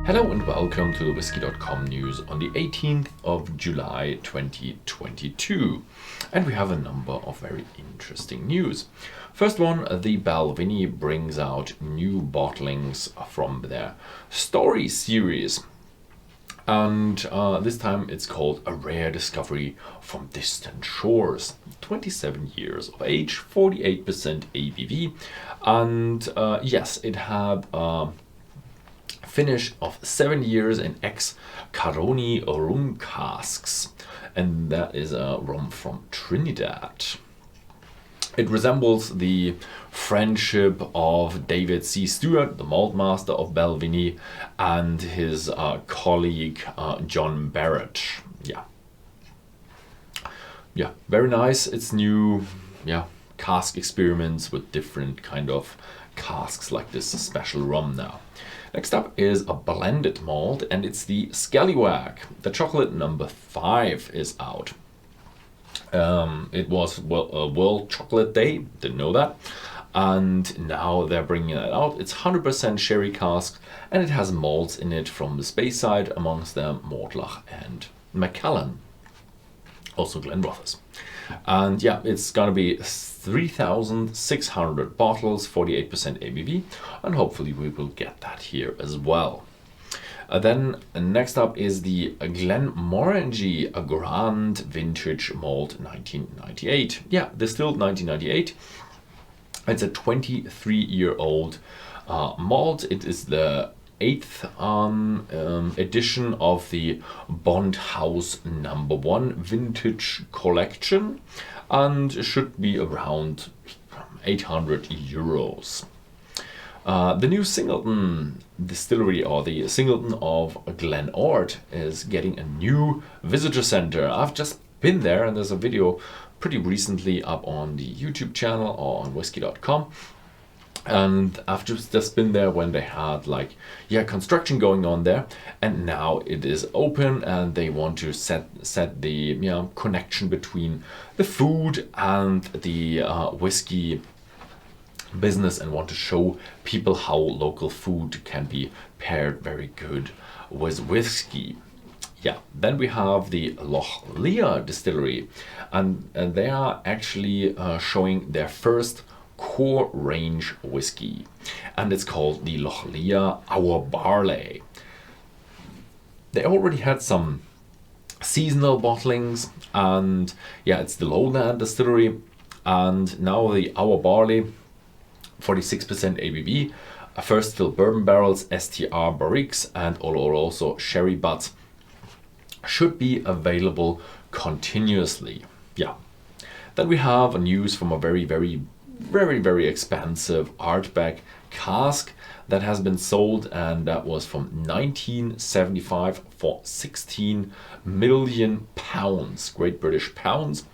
Hello and welcome to the Whisky.com news on the 18th of July 2022. And we have a number of very interesting news. First one, the Balvenie brings out new bottlings from their Story series. And this time it's called A Rare Discovery from Distant Shores. 27 years of age, 48% ABV. And yes, it had finish of 7 years in ex-Caroni rum casks, and that is a rum from Trinidad. It resembles the friendship of David C. Stewart, the malt master of Balvenie, and his colleague John Barrett. Yeah, very nice. It's new, cask experiments with different kind of casks like this special rum now. Next up is a blended malt, and it's the Scallywag. The chocolate number 5 is out. It was World Chocolate Day, didn't know that. And now they're bringing it out. It's 100% sherry cask, and it has malts in it from the Speyside, amongst them Mortlach and Macallan. Also Glenmorangie. And yeah, it's gonna be 3,600 bottles, 48% ABV, and hopefully we will get that here as well. Then next up is the Glenmorangie, a Grand Vintage Malt 1998. Yeah, distilled 1998. It's a 23-year-old malt. It is the 8th edition of the Bond House number 1 vintage collection, and should be around 800 euros. The new Singleton distillery, or the Singleton of Glen is getting a new visitor center. I've just been there, and there's a video pretty recently up on the YouTube channel or on Whisky.com. And I've just been there when they had construction going on there, and now it is open, and they want to set the connection between the food and the whiskey business, and want to show people how local food can be paired very good with whiskey. Then we have the Lochlea Distillery, and they are actually showing their first core range whiskey, and it's called the Lochlea Our Barley. They already had some seasonal bottlings, and it's the Lowland Distillery, and now the Our Barley, 46% ABV, first fill bourbon barrels, STR barriques, and also sherry butts should be available continuously. Then we have news from a very expensive Ardbeg cask that has been sold, and that was from 1975 for 16 million pounds, Great British pounds.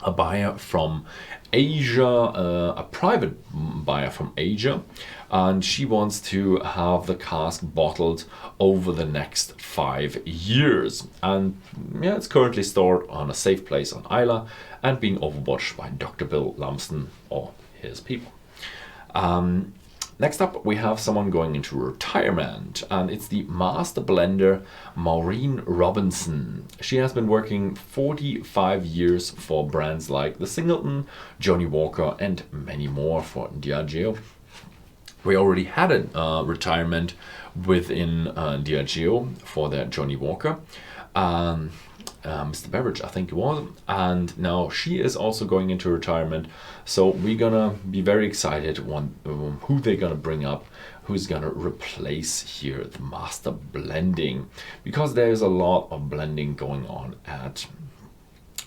A buyer from Asia, a private buyer from Asia, and she wants to have the cask bottled over the next 5 years. And it's currently stored on a safe place on Islay and being overwatched by Dr. Bill Lumsden or his people. Next up, we have someone going into retirement, and it's the master blender Maureen Robinson. She has been working 45 years for brands like the Singleton, Johnnie Walker, and many more for Diageo. We already had a retirement within Diageo for their Johnnie Walker. Mr. Beveridge, I think it was, and now she is also going into retirement. So we're gonna be very excited who they're gonna bring up, who's gonna replace here the master blending, because there's a lot of blending going on at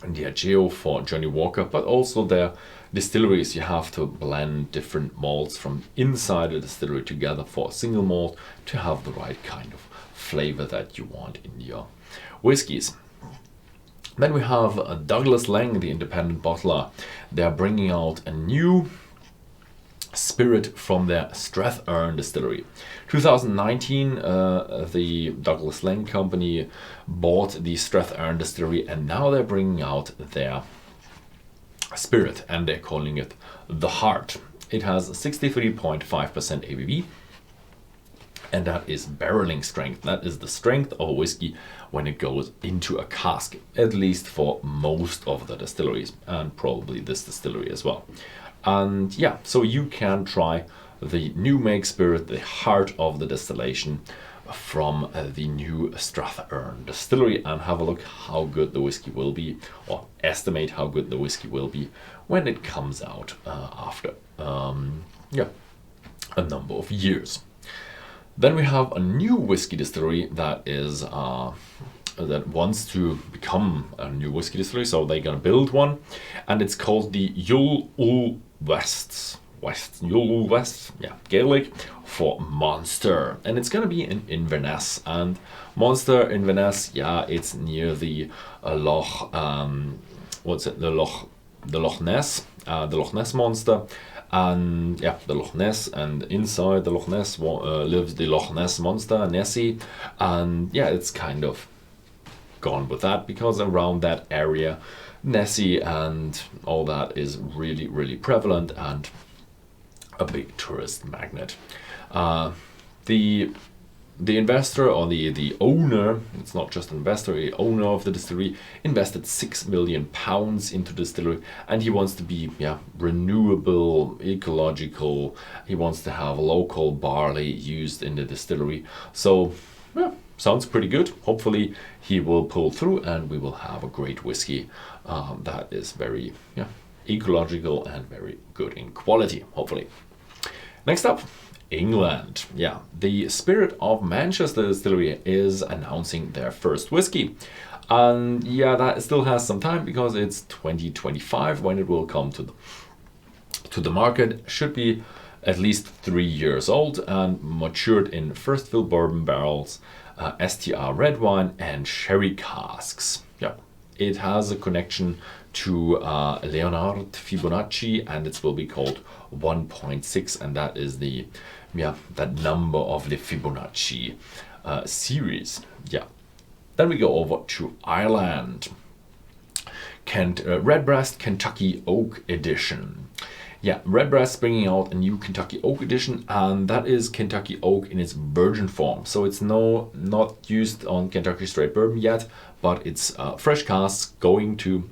Diageo for Johnnie Walker, but also their distilleries. You have to blend different malts from inside the distillery together for a single malt to have the right kind of flavor that you want in your whiskies. Then we have Douglas Laing, the independent bottler. They're bringing out a new spirit from their Strathearn Distillery. 2019, the Douglas Laing company bought the Strathearn Distillery, and now they're bringing out their spirit, and they're calling it the Heart. It has 63.5% ABV, and that is barreling strength. That is the strength of a whiskey when it goes into a cask, at least for most of the distilleries, and probably this distillery as well. And yeah, so you can try the new make spirit, the heart of the distillation, from the new Strathearn Distillery, and have a look how good the whiskey will be, or estimate how good the whiskey will be when it comes out after a number of years. Then we have a new whiskey distillery that is that wants to become a new whiskey distillery, so they're gonna build one, and it's called the Uilebheist Gaelic for Monster, and it's gonna be in Inverness. And Monster, Inverness, it's near the Loch Ness, the Loch Ness Monster. And the Loch Ness, and inside the Loch Ness lives the Loch Ness Monster, Nessie, and it's kind of gone with that, because around that area Nessie and all that is really, really prevalent and a big tourist magnet. The investor, or the owner, it's not just an investor, the owner of the distillery, invested £6 million into the distillery, and he wants to be renewable, ecological. He wants to have local barley used in the distillery. So sounds pretty good. Hopefully he will pull through, and we will have a great whiskey that is very ecological and very good in quality, hopefully. Next up, England. The Spirit of Manchester Distillery is announcing their first whiskey. And that still has some time, because it's 2025 when it will come to the market. Should be at least 3 years old and matured in first fill bourbon barrels, STR red wine, and sherry casks. It has a connection to Leonard Fibonacci, and it will be called 1.6, and that is that number of the Fibonacci series. Then we go over to Ireland. Redbreast Kentucky Oak Edition. Redbreast bringing out a new Kentucky Oak Edition, and that is Kentucky Oak in its virgin form. So it's not used on Kentucky Straight Bourbon yet, but it's fresh casks going to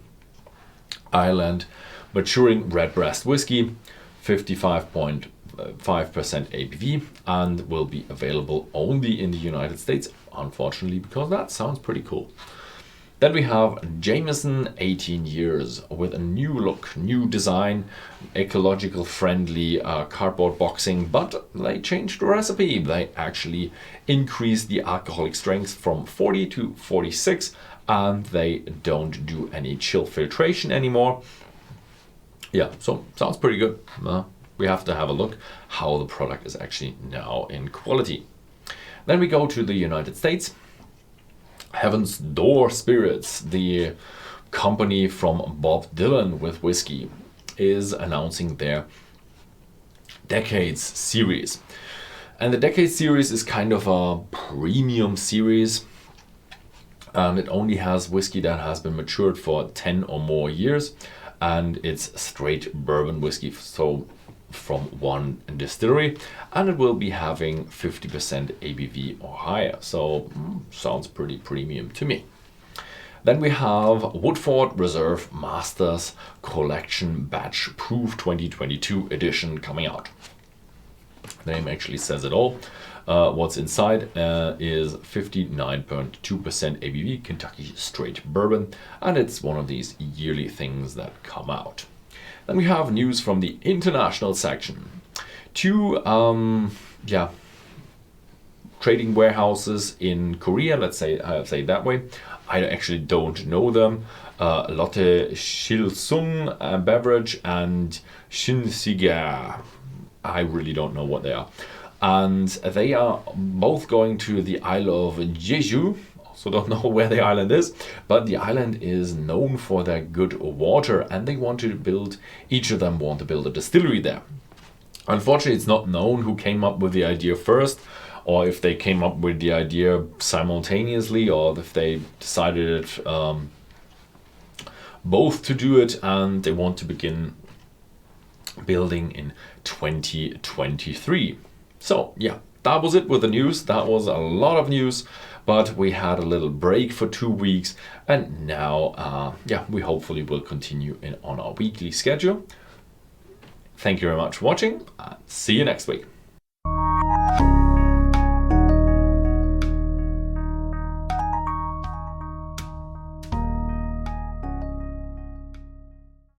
Ireland, maturing Redbreast whiskey, 55.5% ABV, and will be available only in the United States, unfortunately, because that sounds pretty cool. Then we have Jameson 18 years with a new look, new design, ecological friendly cardboard boxing, but they changed the recipe. They actually increased the alcoholic strength from 40 to 46, and they don't do any chill filtration anymore. So sounds pretty good. We have to have a look how the product is actually now in quality. Then we go to the United States. Heaven's Door Spirits, the company from Bob Dylan with whiskey, is announcing their Decades series. And the Decades series is kind of a premium series, and it only has whiskey that has been matured for 10 or more years, and it's straight bourbon whiskey, so from one distillery, and it will be having 50% ABV or higher. So sounds pretty premium to me. Then we have Woodford Reserve Masters Collection Batch Proof 2022 edition coming out. The name actually says it all. What's inside is 59.2% ABV Kentucky Straight Bourbon, and it's one of these yearly things that come out. Then we have news from the international section. Two trading warehouses in Korea, let's say it that way. I actually don't know them. Lotte Shilsung Beverage and Shinsiga. I really don't know what they are. And they are both going to the Isle of Jeju. So don't know where the island is, but the island is known for their good water, and each of them want to build a distillery there. Unfortunately, it's not known who came up with the idea first, or if they came up with the idea simultaneously, or if they decided both to do it, and they want to begin building in 2023. So that was it with the news. That was a lot of news, but we had a little break for 2 weeks, and now, we hopefully will continue on our weekly schedule. Thank you very much for watching. See you next week.